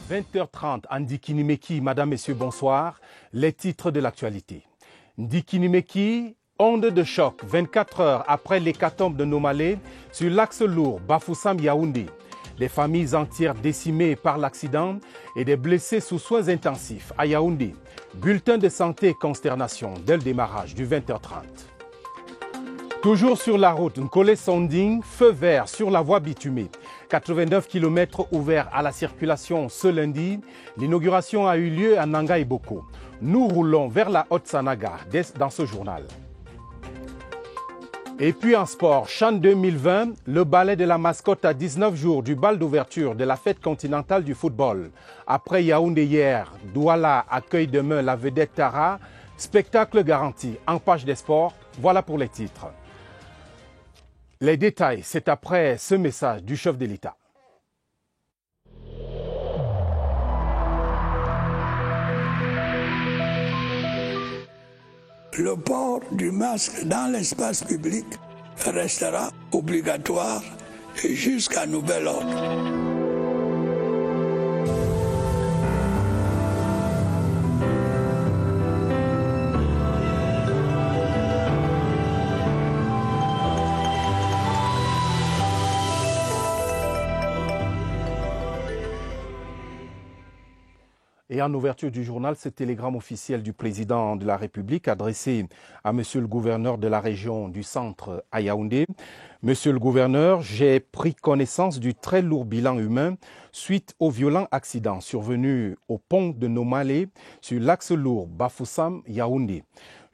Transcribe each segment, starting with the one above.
20h30 à Ndikinimeki, madame, messieurs, bonsoir. Les titres de l'actualité. Ndikinimeki, onde de choc 24 heures après l'hécatombe de Nomalé sur l'axe lourd Bafoussam-Yaoundé. Des familles entières décimées par l'accident et des blessés sous soins intensifs à Yaoundé. Bulletin de santé et consternation dès le démarrage du 20h30. Toujours sur la route, Nkole-Sonding, feu vert sur la voie bitumée. 89 km ouverts à la circulation ce lundi. L'inauguration a eu lieu à Nanga et Boko. Nous roulons vers la Haute-Sanaga dans ce journal. Et puis en sport, Chan 2020, le ballet de la mascotte à 19 jours du bal d'ouverture de la fête continentale du football. Après Yaoundé hier, Douala accueille demain la vedette Tara. Spectacle garanti en page des sports. Voilà pour les titres. Les détails, c'est après ce message du chef de l'État. Le port du masque dans l'espace public restera obligatoire jusqu'à nouvel ordre. Et en ouverture du journal, ce télégramme officiel du président de la République adressé à monsieur le gouverneur de la région du centre à Yaoundé. Monsieur le gouverneur, j'ai pris connaissance du très lourd bilan humain suite au violent accident survenu au pont de Nomalé sur l'axe lourd Bafoussam-Yaoundé.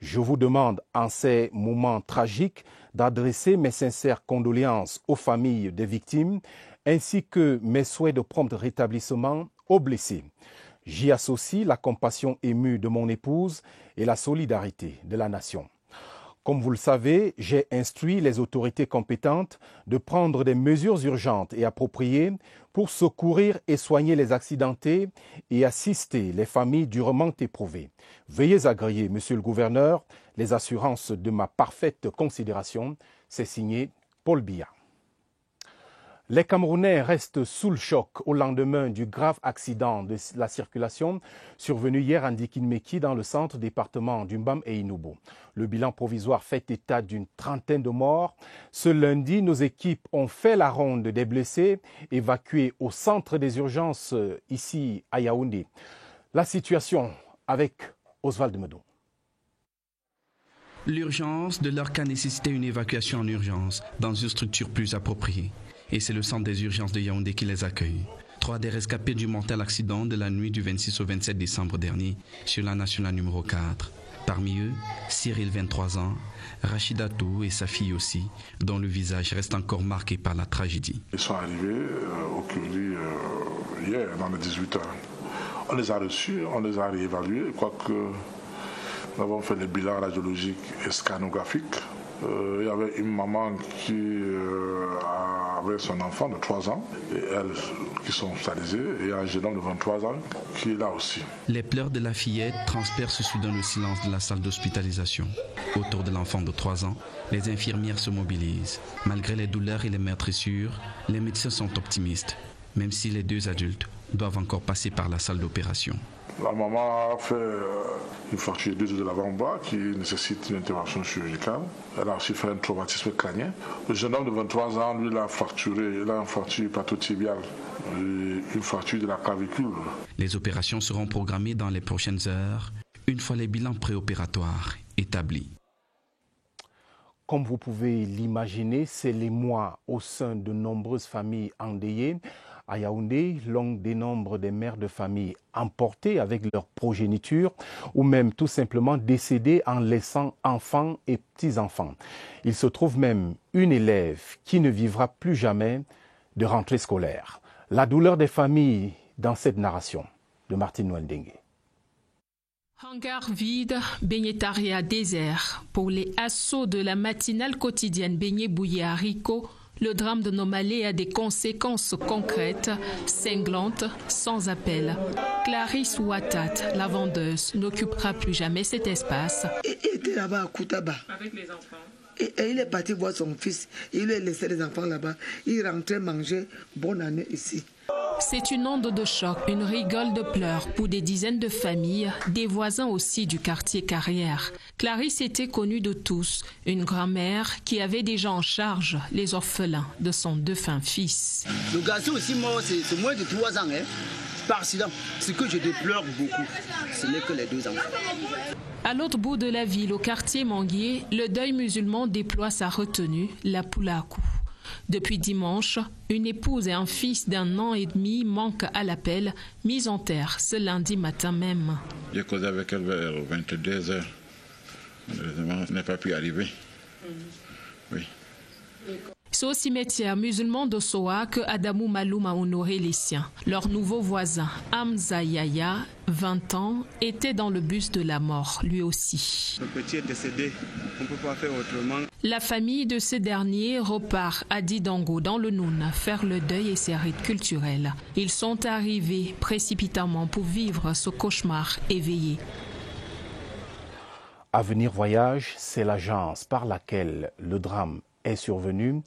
Je vous demande en ces moments tragiques d'adresser mes sincères condoléances aux familles des victimes ainsi que mes souhaits de prompt rétablissement aux blessés. J'y associe la compassion émue de mon épouse et la solidarité de la nation. Comme vous le savez, j'ai instruit les autorités compétentes de prendre des mesures urgentes et appropriées pour secourir et soigner les accidentés et assister les familles durement éprouvées. Veuillez agréer, monsieur le gouverneur, les assurances de ma parfaite considération. C'est signé Paul Biya. Les Camerounais restent sous le choc au lendemain du grave accident de la circulation survenu hier à Ndikinimeki dans le centre département d'Umbam et Inubo. Le bilan provisoire fait état d'une trentaine de morts. Ce lundi, nos équipes ont fait la ronde des blessés évacués au centre des urgences ici à Yaoundé. La situation avec Oswald Medo. L'urgence de leur cas nécessitait une évacuation en urgence dans une structure plus appropriée. Et c'est le centre des urgences de Yaoundé qui les accueille. 3 des rescapés du mortel accident de la nuit du 26 au 27 décembre dernier sur la nationale numéro 4. Parmi eux, Cyril, 23 ans, Rachidatou et sa fille aussi, dont le visage reste encore marqué par la tragédie. Ils sont arrivés au Kurdi hier, dans les 18 heures. On les a reçus, on les a réévalués, quoique nous avons fait les bilans radiologiques et scanographiques. Il y avait une maman qui avait son enfant de 3 ans, et elles qui sont hospitalisées, et un jeune homme de 23 ans qui est là aussi. Les pleurs de la fillette transpercent soudain le silence de la salle d'hospitalisation. Autour de l'enfant de 3 ans, les infirmières se mobilisent. Malgré les douleurs et les meurtrissures, les médecins sont optimistes, même si les 2 adultes doivent encore passer par la salle d'opération. La maman a fait une fracture 2 os de l'avant-bras qui nécessite une intervention chirurgicale. Elle a aussi fait un traumatisme crânien. Le jeune homme de 23 ans, lui, il a une fracture hépatotibiale, une fracture de la clavicule. Les opérations seront programmées dans les prochaines heures, une fois les bilans préopératoires établis. Comme vous pouvez l'imaginer, c'est les mois au sein de nombreuses familles endeuillées. À Yaoundé, l'on dénombre des mères de famille emportées avec leur progéniture ou même tout simplement décédées en laissant enfants et petits-enfants. Il se trouve même une élève qui ne vivra plus jamais de rentrée scolaire. La douleur des familles dans cette narration de Martine Nwendenge. Hangar vide, baignetariat désert. Pour les assauts de la matinale quotidienne baignée bouillie haricots, le drame de Nomalé a des conséquences concrètes, cinglantes, sans appel. Clarisse Ouattat, la vendeuse, n'occupera plus jamais cet espace. Il était là-bas à Koutaba. Avec les enfants. Et il est parti voir son fils. Il lui a laissé les enfants là-bas. Il rentrait manger. Bonne année ici. C'est une onde de choc, une rigole de pleurs pour des dizaines de familles, des voisins aussi du quartier Carrière. Clarisse était connue de tous, une grand-mère qui avait déjà en charge les orphelins de son défunt fils. Le garçon aussi mort, c'est moins de 3 ans, par accident. Ce que je déplore beaucoup, ce n'est que les 2 enfants. À l'autre bout de la ville, au quartier Manguier, le deuil musulman déploie sa retenue, la Poulakou. Depuis dimanche, une épouse et un fils d'1 an et demi manquent à l'appel, mis en terre ce lundi matin même. J'ai causé avec elle vers 22h. Malheureusement, elle n'a pas pu arriver. Oui. C'est au cimetière musulman de Soa que Adamou Maloum a honoré les siens. Leur nouveau voisin, Hamza Yaya, 20 ans, était dans le bus de la mort, lui aussi. Le petit est décédé, on ne peut pas faire autrement. La famille de ce dernier repart à Didango, dans le Noun, faire le deuil et ses rites culturels. Ils sont arrivés précipitamment pour vivre ce cauchemar éveillé. Avenir Voyage, c'est l'agence par laquelle le drame est survenu.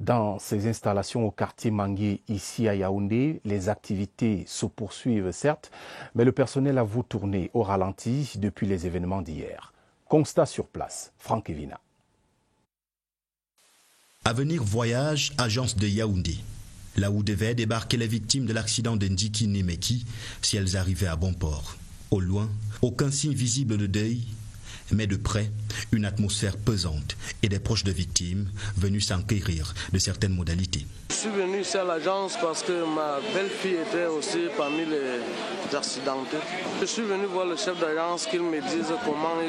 Dans ces installations au quartier Manguier, ici à Yaoundé, les activités se poursuivent certes, mais le personnel avoue tourner au ralenti depuis les événements d'hier. Constat sur place, Franck Evina. Avenir Voyage, agence de Yaoundé. Là où devaient débarquer les victimes de l'accident de Ndiki Nemeki, si elles arrivaient à bon port. Au loin, aucun signe visible de deuil, mais de près, une atmosphère pesante et des proches de victimes venus s'enquérir de certaines modalités. Je suis venu ici à l'agence parce que ma belle-fille était aussi parmi les accidentés. Je suis venu voir le chef d'agence qu'il me dise comment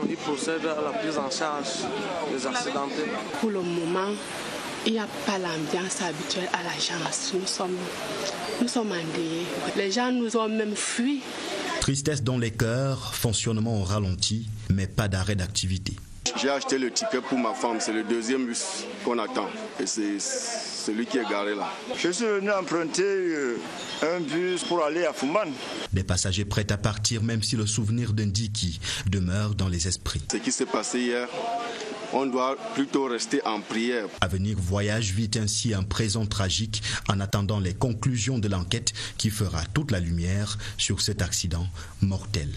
ils procèdent à la prise en charge des accidentés. Pour le moment, il n'y a pas l'ambiance habituelle à l'agence. Nous sommes endeuillés. Les gens nous ont même fui. Tristesse dans les cœurs, fonctionnement au ralenti, mais pas d'arrêt d'activité. J'ai acheté le ticket pour ma femme, c'est le 2e bus qu'on attend et c'est celui qui est garé là. Je suis venu emprunter un bus pour aller à Fouman. Des passagers prêts à partir même si le souvenir d'Ndiki demeure dans les esprits. Ce qui s'est passé hier, on doit plutôt rester en prière. Avenir Voyage vit ainsi un présent tragique en attendant les conclusions de l'enquête qui fera toute la lumière sur cet accident mortel.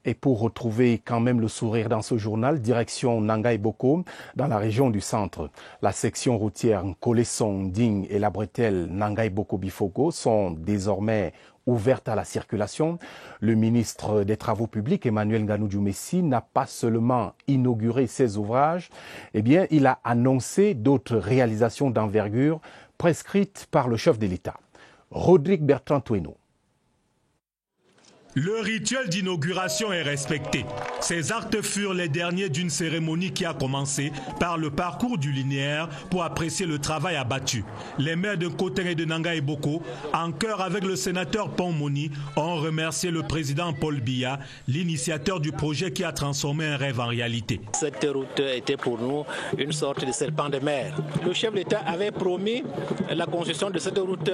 Et pour retrouver quand même le sourire dans ce journal, direction Nangai Boko, dans la région du centre. La section routière Kolesson, Ding et la bretelle Nangai Boko Bifogo sont désormais ouvertes à la circulation. Le ministre des Travaux publics, Emmanuel Nganou-Djoumessi, n'a pas seulement inauguré ces ouvrages, il a annoncé d'autres réalisations d'envergure prescrites par le chef de l'État. Rodrigue Bertrand-Toueno. Le rituel d'inauguration est respecté. Ces actes furent les derniers d'une cérémonie qui a commencé par le parcours du linéaire pour apprécier le travail abattu. Les maires de Koten et de Nangai Boko, en chœur avec le sénateur Pon Moni, ont remercié le président Paul Biya, l'initiateur du projet qui a transformé un rêve en réalité. Cette route était pour nous une sorte de serpent de mer. Le chef de l'État avait promis la construction de cette route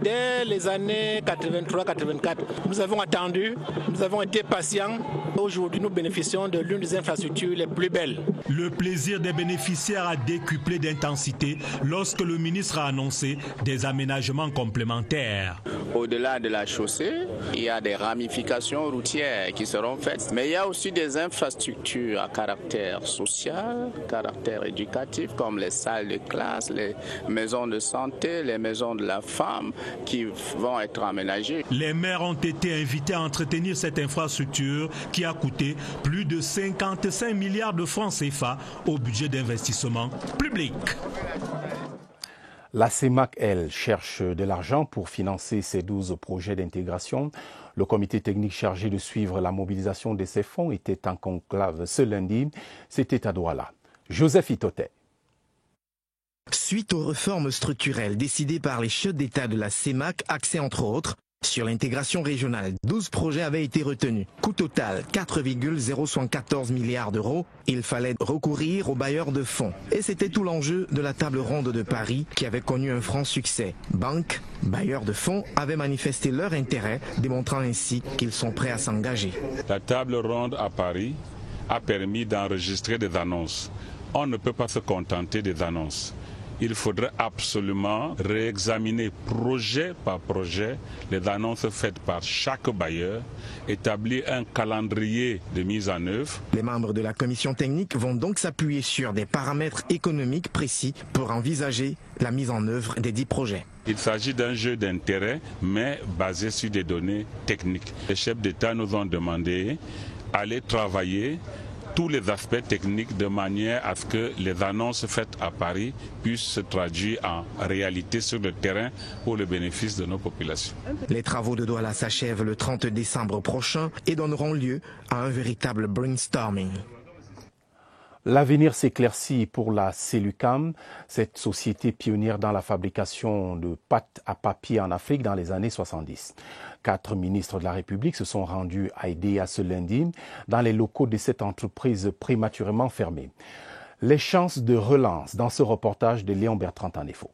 dès les années 83-84. Nous avons attendu. Nous avons été patients. Aujourd'hui, nous bénéficions de l'une des infrastructures les plus belles. Le plaisir des bénéficiaires a décuplé d'intensité lorsque le ministre a annoncé des aménagements complémentaires. Au-delà de la chaussée, il y a des ramifications routières qui seront faites. Mais il y a aussi des infrastructures à caractère social, caractère éducatif, comme les salles de classe, les maisons de santé, les maisons de la femme qui vont être aménagées. Les maires ont été invités à entretenir cette infrastructure qui a coûté plus de 55 milliards de francs CFA au budget d'investissement public. La CEMAC, elle, cherche de l'argent pour financer ses 12 projets d'intégration. Le comité technique chargé de suivre la mobilisation de ces fonds était en conclave ce lundi. C'était à Douala. Joseph Itoté. Suite aux réformes structurelles décidées par les chefs d'État de la CEMAC, axées entre autres sur l'intégration régionale, 12 projets avaient été retenus. Coût total, 4,014 milliards d'euros. Il fallait recourir aux bailleurs de fonds. Et c'était tout l'enjeu de la table ronde de Paris qui avait connu un franc succès. Banques, bailleurs de fonds avaient manifesté leur intérêt, démontrant ainsi qu'ils sont prêts à s'engager. La table ronde à Paris a permis d'enregistrer des annonces. On ne peut pas se contenter des annonces. il faudrait absolument réexaminer projet par projet les annonces faites par chaque bailleur, établir un calendrier de mise en œuvre. Les membres de la commission technique vont donc s'appuyer sur des paramètres économiques précis pour envisager la mise en œuvre des 10 projets. Il s'agit d'un jeu d'intérêt, mais basé sur des données techniques. Les chefs d'État nous ont demandé d'aller travailler tous les aspects techniques de manière à ce que les annonces faites à Paris puissent se traduire en réalité sur le terrain pour le bénéfice de nos populations. Les travaux de Douala s'achèvent le 30 décembre prochain et donneront lieu à un véritable brainstorming. L'avenir s'éclaircit pour la Selucam, cette société pionnière dans la fabrication de pâtes à papier en Afrique dans les années 70. 4 ministres de la République se sont rendus à Edea ce lundi dans les locaux de cette entreprise prématurément fermée. Les chances de relance dans ce reportage de Léon Bertrand Tanefo.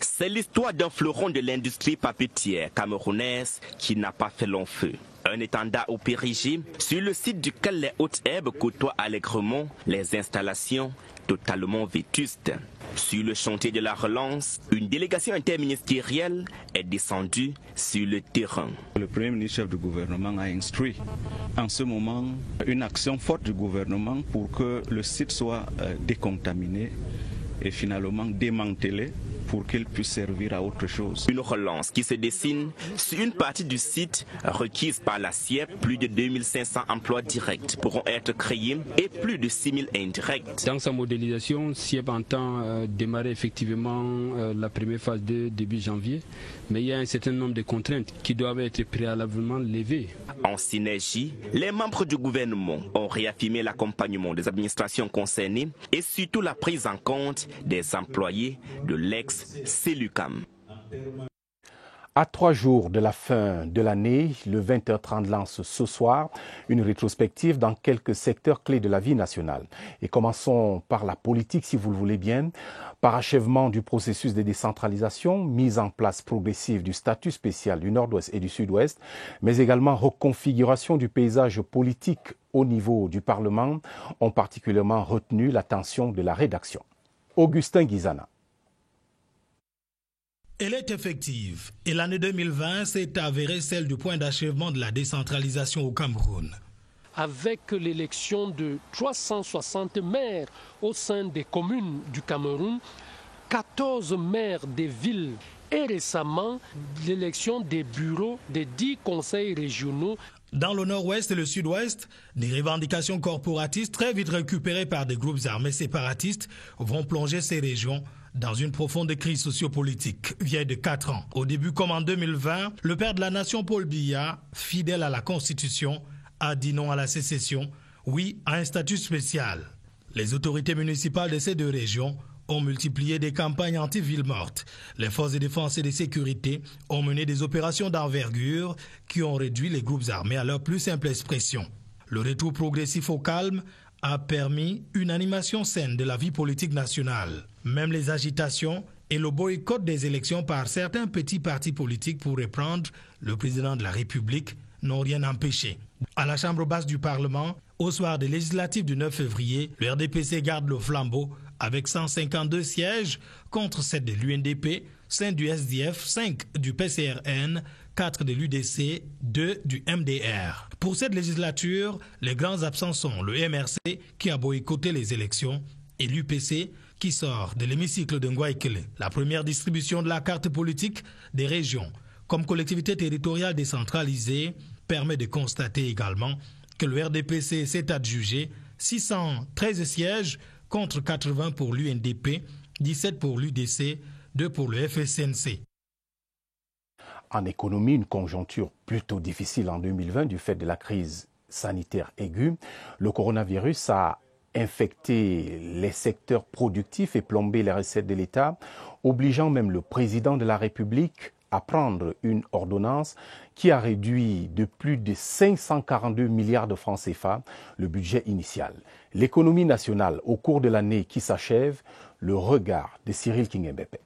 C'est l'histoire d'un fleuron de l'industrie papetière camerounaise qui n'a pas fait long feu. Un étendard au périgée, sur le site duquel les hautes herbes côtoient allègrement les installations totalement vétustes. Sur le chantier de la relance, une délégation interministérielle est descendue sur le terrain. Le Premier ministre chef du gouvernement a instruit en ce moment une action forte du gouvernement pour que le site soit décontaminé et finalement démantelé pour qu'il puisse servir à autre chose. Une relance qui se dessine sur une partie du site requise par la SIEP. Plus de 2500 emplois directs pourront être créés et plus de 6000 indirects. Dans sa modélisation, SIEP entend démarrer effectivement la première phase de début janvier, mais il y a un certain nombre de contraintes qui doivent être préalablement levées. En synergie, les membres du gouvernement ont réaffirmé l'accompagnement des administrations concernées et surtout la prise en compte des employés de l'ex-Selucam. À 3 jours de la fin de l'année, le 20h30 lance ce soir une rétrospective dans quelques secteurs clés de la vie nationale. Et commençons par la politique, si vous le voulez bien. Parachèvement du processus de décentralisation, mise en place progressive du statut spécial du Nord-Ouest et du Sud-Ouest, mais également reconfiguration du paysage politique au niveau du Parlement, ont particulièrement retenu l'attention de la rédaction. Augustin Guizana. Elle est effective et l'année 2020 s'est avérée celle du point d'achèvement de la décentralisation au Cameroun. Avec l'élection de 360 maires au sein des communes du Cameroun, 14 maires des villes et récemment l'élection des bureaux des 10 conseils régionaux. Dans le nord-ouest et le sud-ouest, des revendications corporatistes très vite récupérées par des groupes armés séparatistes vont plonger ces régions dans une profonde crise sociopolitique vieille de 4 ans. Au début comme en 2020, le père de la nation Paul Biya, fidèle à la Constitution, a dit non à la sécession, oui à un statut spécial. Les autorités municipales de ces 2 régions ont multiplié des campagnes anti-villes mortes. Les forces de défense et de sécurité ont mené des opérations d'envergure qui ont réduit les groupes armés à leur plus simple expression. Le retour progressif au calme a permis une animation saine de la vie politique nationale. Même les agitations et le boycott des élections par certains petits partis politiques pour reprendre le président de la République n'ont rien empêché. À la Chambre basse du Parlement, au soir des législatives du 9 février, le RDPC garde le flambeau avec 152 sièges contre 7 de l'UNDP, 5 du SDF, 5 du PCRN, 4 de l'UDC, 2 du MDR. Pour cette législature, les grands absents sont le MRC qui a boycotté les élections et l'UPC qui sort de l'hémicycle de Ngwaikele. La première distribution de la carte politique des régions comme collectivité territoriale décentralisée permet de constater également que le RDPC s'est adjugé 613 sièges contre 80 pour l'UNDP, 17 pour l'UDC, 2 pour le FSNC. En économie, une conjoncture plutôt difficile en 2020 du fait de la crise sanitaire aiguë. Le coronavirus a infecté les secteurs productifs et plombé les recettes de l'État, obligeant même le président de la République à prendre une ordonnance qui a réduit de plus de 542 milliards de francs CFA le budget initial. L'économie nationale au cours de l'année qui s'achève, le regard de Cyril Kingembepe.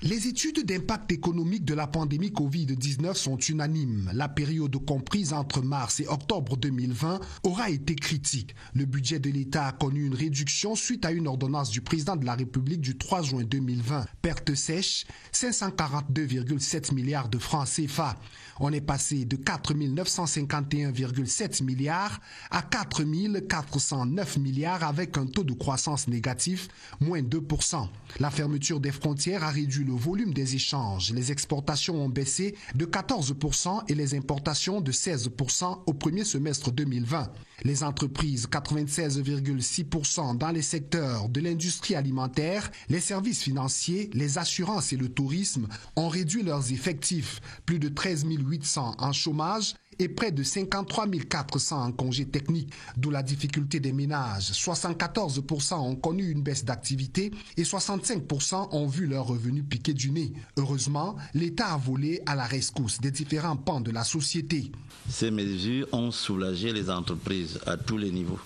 Les études d'impact économique de la pandémie Covid-19 sont unanimes. La période comprise entre mars et octobre 2020 aura été critique. Le budget de l'État a connu une réduction suite à une ordonnance du président de la République du 3 juin 2020. Perte sèche, 542,7 milliards de francs CFA. On est passé de 4 951,7 milliards à 4 409 milliards avec un taux de croissance négatif, moins 2%. La fermeture des frontières a réduit le volume des échanges. Les exportations ont baissé de 14% et les importations de 16% au premier semestre 2020. Les entreprises, 96,6% dans les secteurs de l'industrie alimentaire, les services financiers, les assurances et le tourisme, ont réduit leurs effectifs. Plus de 13 800 en chômage et près de 53 400 en congés techniques, d'où la difficulté des ménages. 74% ont connu une baisse d'activité et 65% ont vu leurs revenus piquer du nez. Heureusement, l'État a volé à la rescousse des différents pans de la société. Ces mesures ont soulagé les entreprises à tous les niveaux,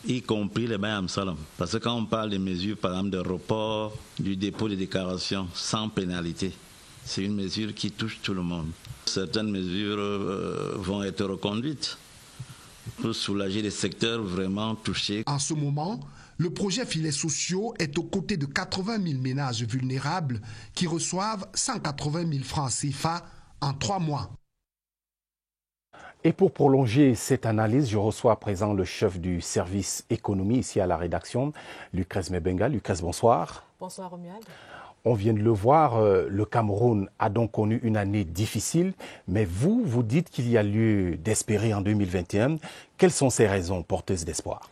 y compris les Bayam Salam. Parce que quand on parle des mesures, par exemple, de report du dépôt de déclaration sans pénalité, c'est une mesure qui touche tout le monde. Certaines mesures vont être reconduites pour soulager les secteurs vraiment touchés. En ce moment, le projet Filets sociaux est aux côtés de 80 000 ménages vulnérables qui reçoivent 180 000 francs CFA en 3 mois. Et pour prolonger cette analyse, je reçois à présent le chef du service économie ici à la rédaction, Lucrèce Mebenga. Lucrèce, bonsoir. Bonsoir Romuald. On vient de le voir, le Cameroun a donc connu une année difficile, mais vous dites qu'il y a lieu d'espérer en 2021. Quelles sont ces raisons porteuses d'espoir ?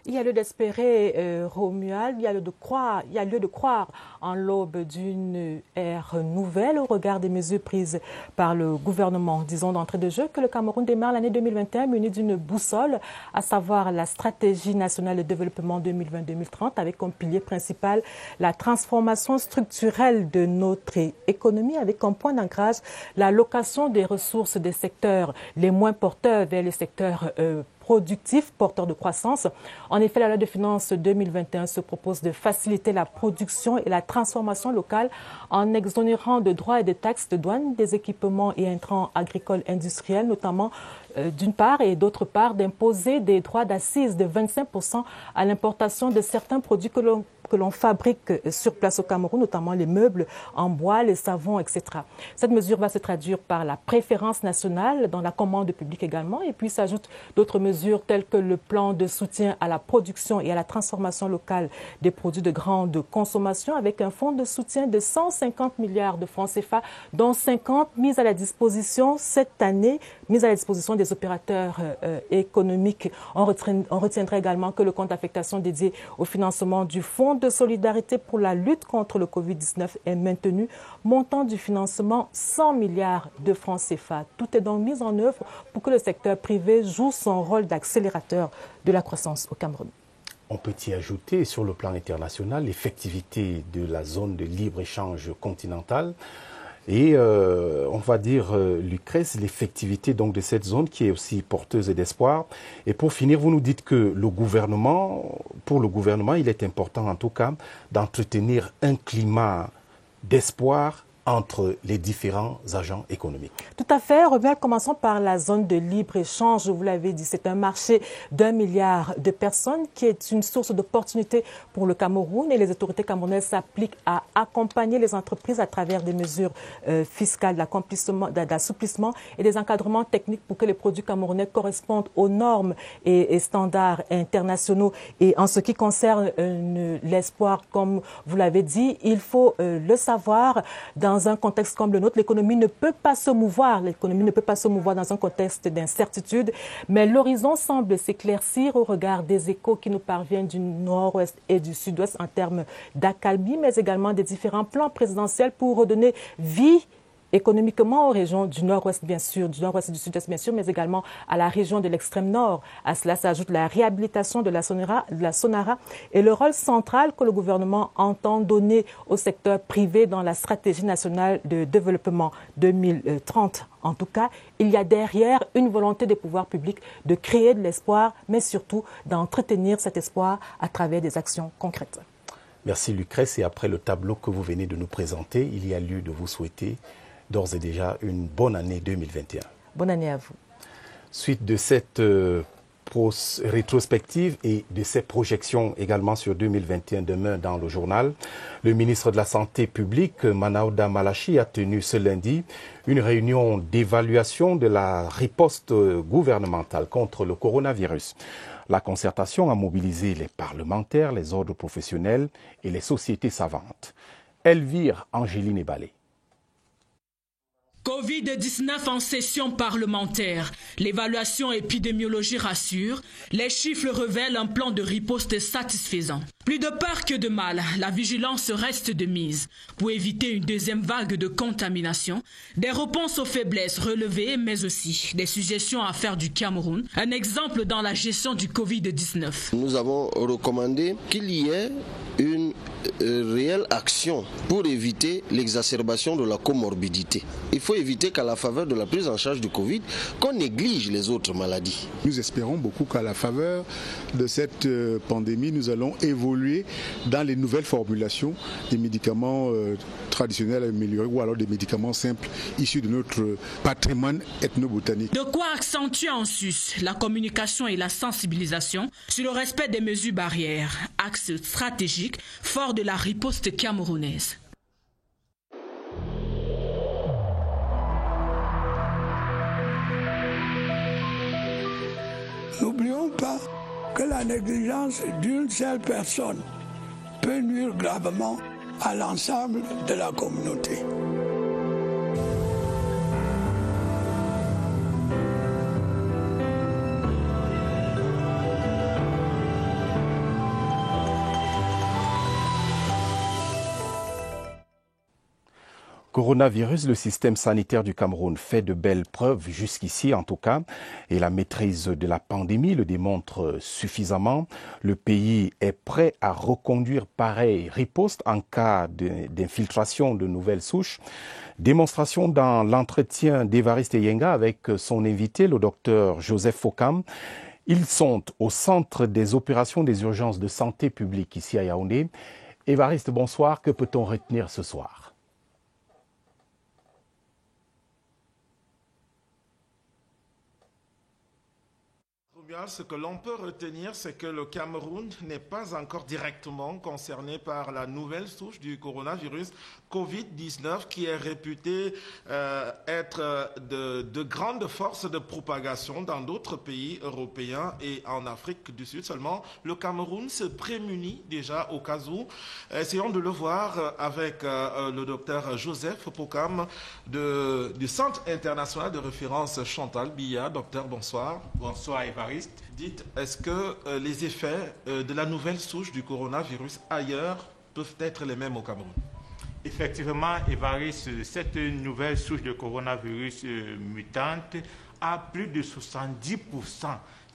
Il y a lieu d'espérer, Romuald, il y a lieu de croire en l'aube d'une ère nouvelle au regard des mesures prises par le gouvernement. Disons d'entrée de jeu que le Cameroun démarre l'année 2021 muni d'une boussole, à savoir la stratégie nationale de développement 2020-2030 avec comme pilier principal la transformation structurelle de notre économie avec comme point d'ancrage l'allocation des ressources des secteurs les moins porteurs vers les secteurs productifs, porteurs de croissance. En effet, la loi de finances 2021 se propose de faciliter la production et la transformation locale en exonérant de droits et de taxes de douane des équipements et intrants agricoles industriels, notamment d'une part, et d'autre part, d'imposer des droits d'assises de 25% à l'importation de certains produits que l'on fabrique sur place au Cameroun, notamment les meubles en bois, les savons, etc. Cette mesure va se traduire par la préférence nationale dans la commande publique également, et puis s'ajoutent d'autres mesures telles que le plan de soutien à la production et à la transformation locale des produits de grande consommation avec un fonds de soutien de 150 milliards de francs CFA, dont 50 mis à la disposition cette année, mis à la disposition des opérateurs économiques. On retiendrait également que le compte d'affectation dédié au financement du fonds de solidarité pour la lutte contre le Covid-19 est maintenu, montant du financement 100 milliards de francs CFA. Tout est donc mis en œuvre pour que le secteur privé joue son rôle d'accélérateur de la croissance au Cameroun. On peut y ajouter sur le plan international l'effectivité de la zone de libre-échange continentale et on va dire, Lucrèce, l'effectivité donc de cette zone qui est aussi porteuse d'espoir. Et pour finir, vous nous dites que pour le gouvernement, il est important en tout cas d'entretenir un climat d'espoir entre les différents agents économiques. Tout à fait. Commençons par la zone de libre-échange. Vous l'avez dit, c'est un marché d'1 milliard de personnes qui est une source d'opportunités pour le Cameroun et les autorités camerounaises s'appliquent à accompagner les entreprises à travers des mesures fiscales, d'assouplissement et des encadrements techniques pour que les produits camerounais correspondent aux normes et standards internationaux. Et en ce qui concerne l'espoir, comme vous l'avez dit, il faut le savoir, dans un contexte comme le nôtre, l'économie ne peut pas se mouvoir. L'économie ne peut pas se mouvoir dans un contexte d'incertitude, mais l'horizon semble s'éclaircir au regard des échos qui nous parviennent du nord-ouest et du sud-ouest en termes d'accalmie, mais également des différents plans présidentiels pour redonner vie économiquement aux régions du nord-ouest, bien sûr, du nord-ouest et du sud-est, bien sûr, mais également à la région de l'extrême nord. À cela s'ajoute la réhabilitation de la Sonara et le rôle central que le gouvernement entend donner au secteur privé dans la stratégie nationale de développement 2030. En tout cas, il y a derrière une volonté des pouvoirs publics de créer de l'espoir, mais surtout d'entretenir cet espoir à travers des actions concrètes. Merci Lucrèce. Et après le tableau que vous venez de nous présenter, il y a lieu de vous souhaiter d'ores et déjà une bonne année 2021. Bonne année à vous. Suite de cette rétrospective et de ces projections également sur 2021 demain dans le journal, le ministre de la Santé publique, Manaouda Malachi, a tenu ce lundi une réunion d'évaluation de la riposte gouvernementale contre le coronavirus. La concertation a mobilisé les parlementaires, les ordres professionnels et les sociétés savantes. Elvire Angéline Ebalé. Covid-19 en session parlementaire. L'évaluation épidémiologie rassure. Les chiffres révèlent un plan de riposte satisfaisant. Plus de peur que de mal, la vigilance reste de mise. Pour éviter une deuxième vague de contamination, des réponses aux faiblesses relevées, mais aussi des suggestions à faire du Cameroun. Un exemple dans la gestion du Covid-19. Nous avons recommandé qu'il y ait une réelle action pour éviter l'exacerbation de la comorbidité. Il faut éviter qu'à la faveur de la prise en charge du Covid, qu'on néglige les autres maladies. Nous espérons beaucoup qu'à la faveur de cette pandémie, nous allons évoluer dans les nouvelles formulations des médicaments traditionnels améliorés ou alors des médicaments simples issus de notre patrimoine ethnobotanique. De quoi accentuer en sus la communication et la sensibilisation sur le respect des mesures barrières, axe stratégique fort de la riposte camerounaise. N'oublions pas que la négligence d'une seule personne peut nuire gravement à l'ensemble de la communauté. Coronavirus, le système sanitaire du Cameroun fait de belles preuves jusqu'ici en tout cas et la maîtrise de la pandémie le démontre suffisamment. Le pays est prêt à reconduire pareille riposte en cas d'infiltration de nouvelles souches. Démonstration dans l'entretien d'Évariste Yenga avec son invité, le docteur Joseph Fokam. Ils sont au centre des opérations des urgences de santé publique ici à Yaoundé. Évariste, bonsoir. Que peut-on retenir ce soir ? Ce que l'on peut retenir, c'est que le Cameroun n'est pas encore directement concerné par la nouvelle souche du coronavirus Covid-19 qui est réputée être de grande force de propagation dans d'autres pays européens et en Afrique du Sud. Seulement, le Cameroun se prémunit déjà au cas où. Essayons de le voir avec le docteur Joseph Fokam du Centre international de référence Chantal Biya. Docteur, bonsoir. Bonsoir, Évariste. Dites, est-ce que les effets de la nouvelle souche du coronavirus ailleurs peuvent être les mêmes au Cameroun? Effectivement, Évariste, cette nouvelle souche de coronavirus mutante a plus de 70%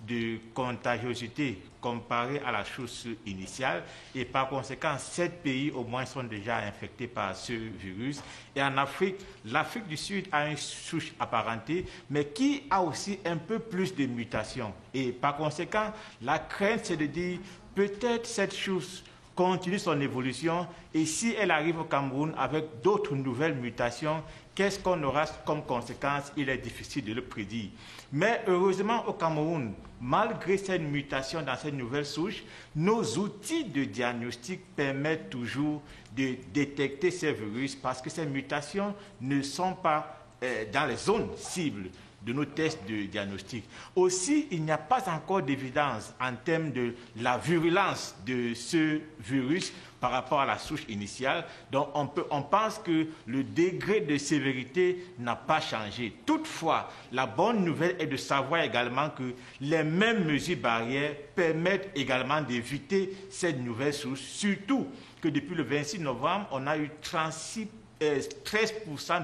de contagiosité comparée à la souche initiale et par conséquent 7 pays au moins sont déjà infectés par ce virus et en Afrique, l'Afrique du Sud a une souche apparentée mais qui a aussi un peu plus de mutations et par conséquent la crainte c'est de dire peut-être cette souche continue son évolution et si elle arrive au Cameroun avec d'autres nouvelles mutations, qu'est-ce qu'on aura comme conséquence? Il est difficile de le prédire. Mais heureusement au Cameroun, malgré cette mutation dans cette nouvelle souche, nos outils de diagnostic permettent toujours de détecter ces virus parce que ces mutations ne sont pas dans les zones cibles de nos tests de diagnostic. Aussi, il n'y a pas encore d'évidence en termes de la virulence de ce virus par rapport à la souche initiale. Donc, on pense que le degré de sévérité n'a pas changé. Toutefois, la bonne nouvelle est de savoir également que les mêmes mesures barrières permettent également d'éviter cette nouvelle souche, surtout que depuis le 26 novembre, on a eu 13%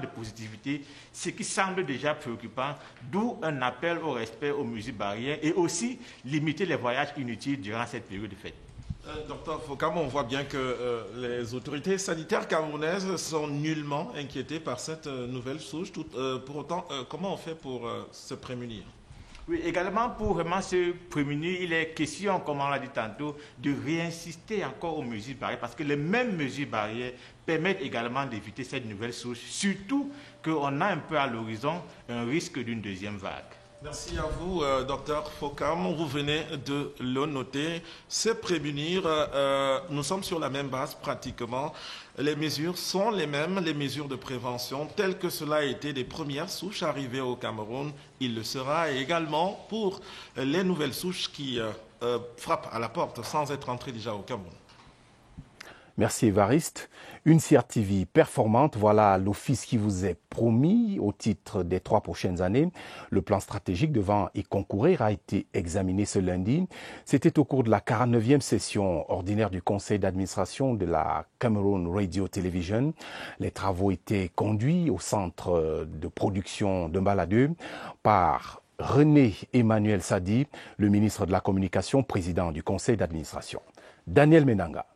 de positivité, ce qui semble déjà préoccupant, d'où un appel au respect aux mesures barrières et aussi limiter les voyages inutiles durant cette période de fête. Docteur Fokam, on voit bien que les autorités sanitaires camerounaises sont nullement inquiétées par cette nouvelle souche. Pour autant, comment on fait pour se prémunir? Oui, également pour vraiment se prémunir, il est question, comme on l'a dit tantôt, de réinsister encore aux mesures barrières, parce que les mêmes mesures barrières permettent également d'éviter cette nouvelle souche, surtout qu'on a un peu à l'horizon un risque d'une deuxième vague. Merci à vous, Dr Fokam. Vous venez de le noter. Se prémunir, nous sommes sur la même base pratiquement. Les mesures sont les mêmes, les mesures de prévention, telles que cela a été des premières souches arrivées au Cameroun. Il le sera également pour les nouvelles souches qui frappent à la porte sans être entrées déjà au Cameroun. Merci Évariste. Une CRTV performante, voilà l'office qui vous est promis au titre des 3 prochaines années. Le plan stratégique devant y concourir a été examiné ce lundi. C'était au cours de la 49e session ordinaire du conseil d'administration de la Cameroon Radio Television. Les travaux étaient conduits au centre de production de Mbaladeu par René Emmanuel Sadi, le ministre de la Communication, président du conseil d'administration. Daniel Menanga.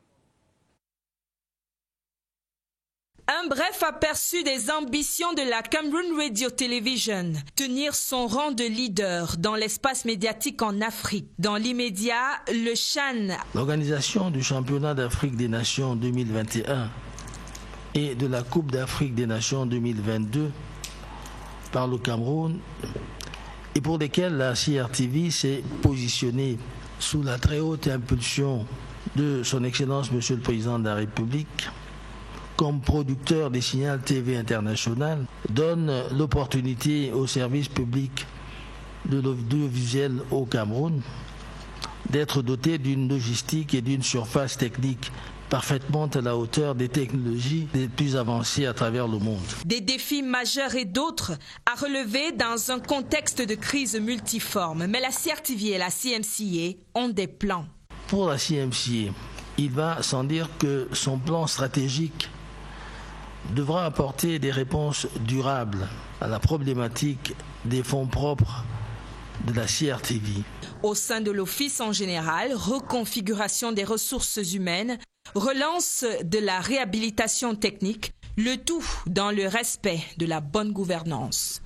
Un bref aperçu des ambitions de la Cameroon Radio Television, tenir son rang de leader dans l'espace médiatique en Afrique. Dans l'immédiat, le CHAN, l'organisation du championnat d'Afrique des Nations 2021 et de la Coupe d'Afrique des Nations 2022 par le Cameroun, et pour lesquels la CRTV s'est positionnée sous la très haute impulsion de son Excellence Monsieur le Président de la République, comme producteur des signaux TV international, donne l'opportunité au service public de l'audiovisuel au Cameroun d'être doté d'une logistique et d'une surface technique parfaitement à la hauteur des technologies les plus avancées à travers le monde. Des défis majeurs et d'autres à relever dans un contexte de crise multiforme. Mais la CRTV et la CMCA ont des plans. Pour la CMCA, il va sans dire que son plan stratégique devra apporter des réponses durables à la problématique des fonds propres de la CRTV. Au sein de l'Office en général, reconfiguration des ressources humaines, relance de la réhabilitation technique, le tout dans le respect de la bonne gouvernance.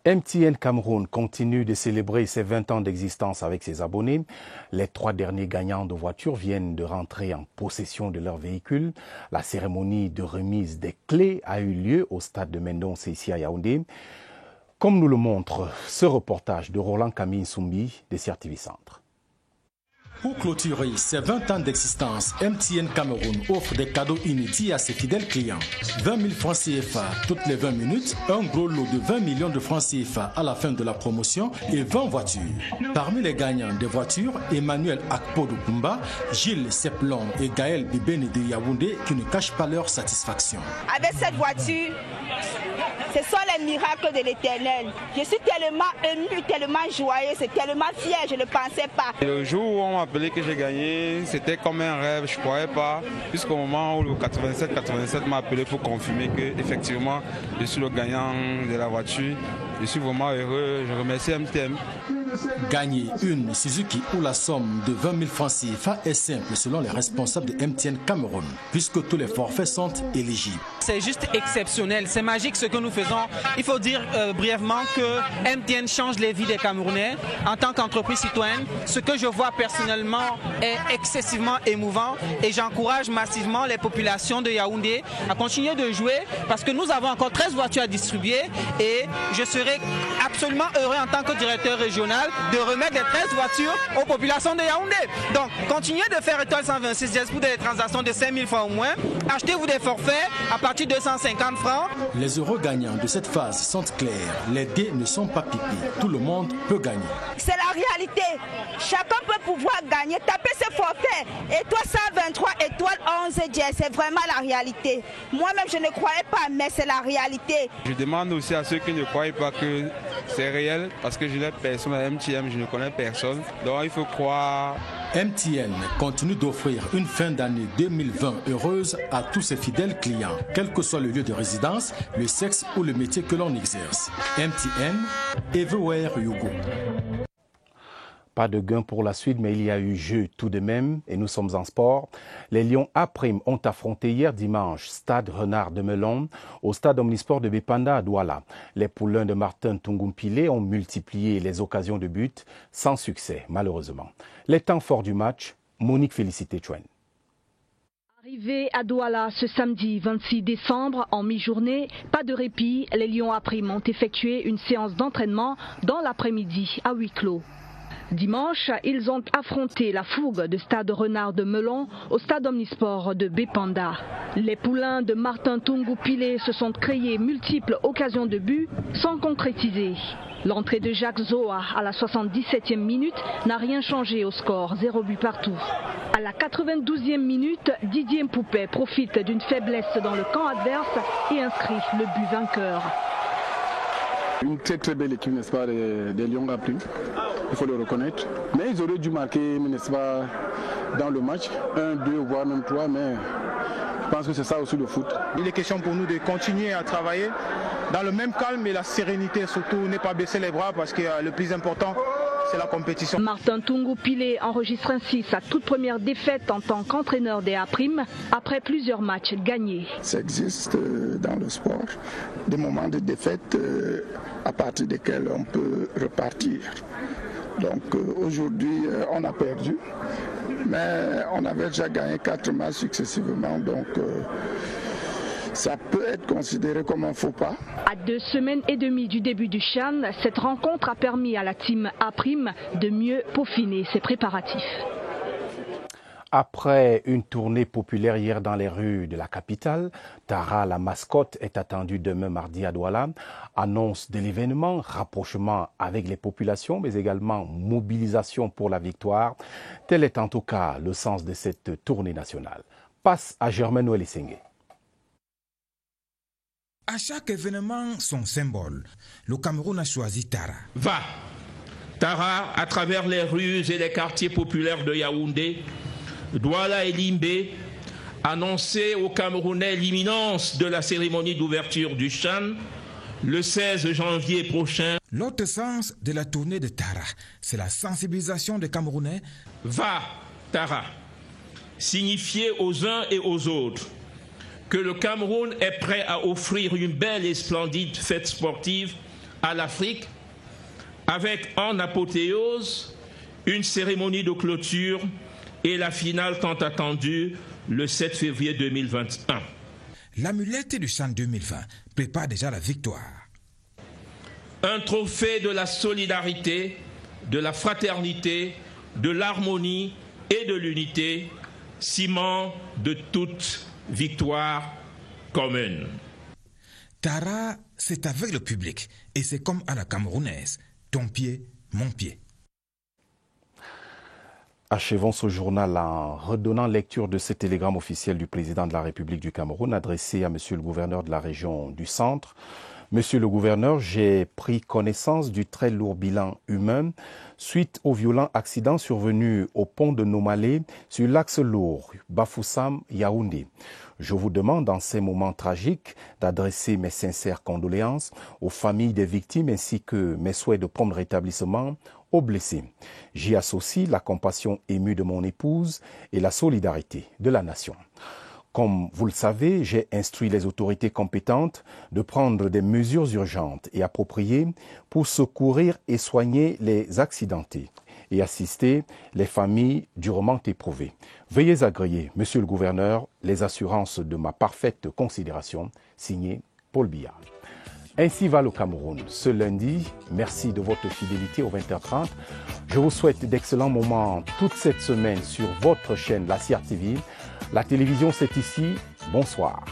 MTN Cameroun continue de célébrer ses 20 ans d'existence avec ses abonnés. Les 3 derniers gagnants de voitures viennent de rentrer en possession de leur véhicule. La cérémonie de remise des clés a eu lieu au stade de Mendonce ici à Yaoundé. Comme nous le montre ce reportage de Roland Camille Soumbi de CRTV Centre. Pour clôturer ses 20 ans d'existence, MTN Cameroun offre des cadeaux inédits à ses fidèles clients. 20 000 francs CFA toutes les 20 minutes, un gros lot de 20 millions de francs CFA à la fin de la promotion et 20 voitures. Parmi les gagnants des voitures, Emmanuel Akpo de Kumba, Gilles Seplon et Gaël Bibeni de Yaoundé qui ne cachent pas leur satisfaction. Avec cette voiture, ce sont les miracles de l'Éternel. Je suis tellement ému, tellement joyeux, c'est tellement fier, je ne pensais pas. Le jour où on m'a appelé que j'ai gagné, c'était comme un rêve, je ne croyais pas. Jusqu'au moment où le 87 m'a appelé pour confirmer que effectivement je suis le gagnant de la voiture. Je suis vraiment heureux, je remercie MTN. Gagner une Suzuki ou la somme de 20 000 francs CFA est simple selon les responsables de MTN Cameroun, puisque tous les forfaits sont éligibles. C'est juste exceptionnel, c'est magique ce que nous faisons. Il faut dire brièvement que MTN change les vies des Camerounais. En tant qu'entreprise citoyenne, ce que je vois personnellement est excessivement émouvant et j'encourage massivement les populations de Yaoundé à continuer de jouer parce que nous avons encore 13 voitures à distribuer et je serai absolument heureux en tant que directeur régional de remettre les 13 voitures aux populations de Yaoundé. Donc, continuez de faire étoile 126 dièse pour des transactions de 5 000 francs au moins. Achetez-vous des forfaits à partir de 250 francs. Les euros gagnants de cette phase sont clairs. Les dés ne sont pas pipés. Tout le monde peut gagner. C'est la réalité. Chacun peut pouvoir gagner. Tapez ce forfait. Étoile 123, étoile 11 dièse. C'est vraiment la réalité. Moi-même, je ne croyais pas, mais c'est la réalité. Je demande aussi à ceux qui ne croient pas que c'est réel, parce que je n'ai personne à MTN, je ne connais personne. Donc il faut croire. MTN continue d'offrir une fin d'année 2020 heureuse à tous ses fidèles clients, quel que soit le lieu de résidence, le sexe ou le métier que l'on exerce. MTN, everywhere you go. Pas de gain pour la suite, mais il y a eu jeu tout de même et nous sommes en sport. Les Lions A' ont affronté hier dimanche Stade Renard de Melon au stade omnisport de Bépanda à Douala. Les poulains de Martin Tungumpile ont multiplié les occasions de but sans succès, malheureusement. Les temps forts du match, Monique Félicité Chouin. Arrivé à Douala ce samedi 26 décembre, en mi-journée, pas de répit, les Lions A' ont effectué une séance d'entraînement dans l'après-midi à huis clos. Dimanche, ils ont affronté la fougue de Stade Renard de Melon au stade omnisport de Bépanda. Les poulains de Martin Tungumpile se sont créés multiples occasions de but sans concrétiser. L'entrée de Jacques Zoa à la 77e minute n'a rien changé au score, 0 but partout. À la 92e minute, Didier Mpoupé profite d'une faiblesse dans le camp adverse et inscrit le but vainqueur. Une très belle équipe, n'est-ce pas, des Lions A', il faut le reconnaître. Mais ils auraient dû marquer, n'est-ce pas, dans le match, 1, 2, voire même 3, mais je pense que c'est ça aussi le foot. Il est question pour nous de continuer à travailler dans le même calme et la sérénité, surtout ne pas baisser les bras parce que le plus important, c'est la compétition. Martin Tungumpile enregistre ainsi sa toute première défaite en tant qu'entraîneur des A' après plusieurs matchs gagnés. Ça existe dans le sport, des moments de défaite à partir desquels on peut repartir. Donc aujourd'hui, on a perdu, mais on avait déjà gagné 4 matchs successivement, donc ça peut être considéré comme un faux pas. À 2 semaines et demie du début du CHAN, cette rencontre a permis à la team A' de mieux peaufiner ses préparatifs. Après une tournée populaire hier dans les rues de la capitale, Tara, la mascotte, est attendue demain mardi à Douala. Annonce de l'événement, rapprochement avec les populations, mais également mobilisation pour la victoire. Tel est en tout cas le sens de cette tournée nationale. Passe à Germaine Ouelessengue. À chaque événement, son symbole. Le Cameroun a choisi Tara. Va, Tara, à travers les rues et les quartiers populaires de Yaoundé, Douala et Limbé, annoncer aux Camerounais l'imminence de la cérémonie d'ouverture du CHAN le 16 janvier prochain. L'autre sens de la tournée de Tara, c'est la sensibilisation des Camerounais. Va, Tara, signifier aux uns et aux autres que le Cameroun est prêt à offrir une belle et splendide fête sportive à l'Afrique, avec en apothéose une cérémonie de clôture et la finale tant attendue le 7 février 2021. L'amulette du CHAN 2020 prépare déjà la victoire. Un trophée de la solidarité, de la fraternité, de l'harmonie et de l'unité, ciment de toute victoire commune. Tara, c'est avec le public et c'est comme à la camerounaise, ton pied, mon pied. Achevons ce journal en redonnant lecture de ce télégramme officiel du président de la République du Cameroun adressé à monsieur le gouverneur de la région du Centre. Monsieur le gouverneur, j'ai pris connaissance du très lourd bilan humain suite au violent accident survenu au pont de Nomalé sur l'axe lourd Bafoussam-Yaoundé. Je vous demande en ces moments tragiques d'adresser mes sincères condoléances aux familles des victimes ainsi que mes souhaits de prompt rétablissement aux blessés. J'y associe la compassion émue de mon épouse et la solidarité de la nation. Comme vous le savez, j'ai instruit les autorités compétentes de prendre des mesures urgentes et appropriées pour secourir et soigner les accidentés et assister les familles durement éprouvées. Veuillez agréer, monsieur le gouverneur, les assurances de ma parfaite considération, signé Paul Biya. Ainsi va le Cameroun ce lundi. Merci de votre fidélité au 20h30. Je vous souhaite d'excellents moments toute cette semaine sur votre chaîne, la CRTV. La télévision, c'est ici. Bonsoir.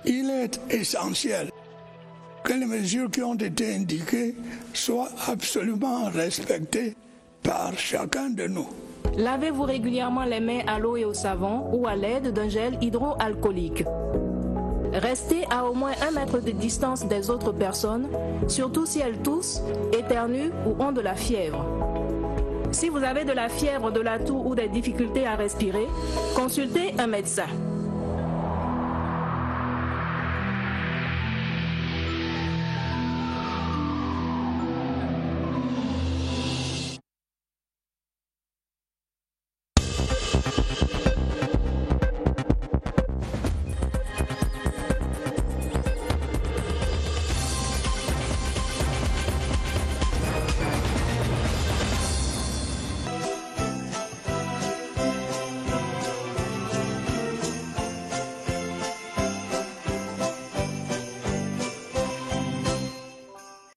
Il est essentiel que les mesures qui ont été indiquées soient absolument respectées par chacun de nous. Lavez-vous régulièrement les mains à l'eau et au savon ou à l'aide d'un gel hydroalcoolique. Restez à au moins 1 mètre de distance des autres personnes, surtout si elles toussent, éternuent ou ont de la fièvre. Si vous avez de la fièvre, de la toux ou des difficultés à respirer, consultez un médecin.